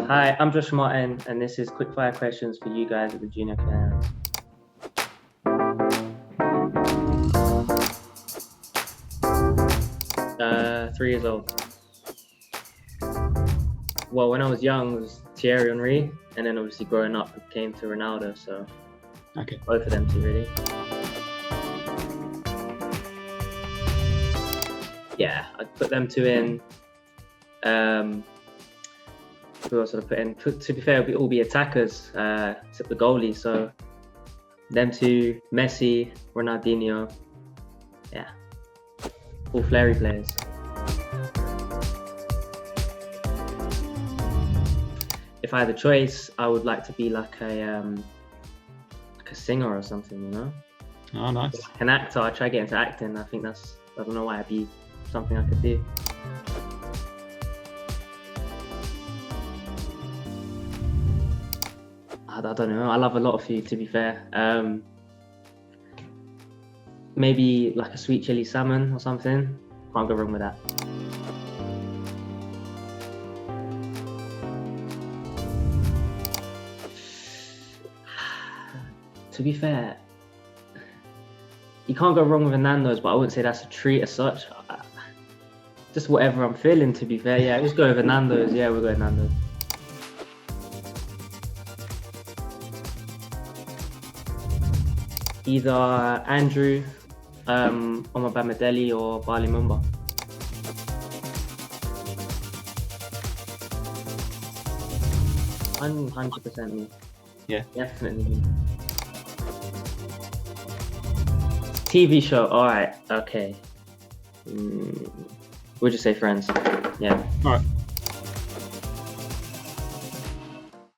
Hi, I'm Josh Martin, and this is Quickfire questions for you guys at the Junior Canaries. 3 years old. Well, when I was young, it was Thierry Henry, and then obviously growing up, it came to Ronaldo. So, Okay. both of them two, really. Yeah, I'd put them two in. Who else would I put in? To be fair, we all be attackers, except the goalie. So, them two, Messi, Ronaldinho. Yeah, all flary players. If I had a choice, I would like to be like a singer or something, you know? Oh, nice. Like an actor. I try to get into acting. I don't know why it'd be something I could do. I don't know. I love a lot of food, to be fair. Maybe like a sweet chili salmon or something. Can't go wrong with that. To be fair, you can't go wrong with a Nando's, but I wouldn't say that's a treat as such. Just whatever I'm feeling, to be fair. Yeah, let's go with a Nando's. Yeah, we'll go with Nando's. Either Andrew, Omabamidele or Bali Mumba. I'm 100% me. Yeah. Definitely me. TV show, alright, okay. We'll just say Friends. Yeah. All right.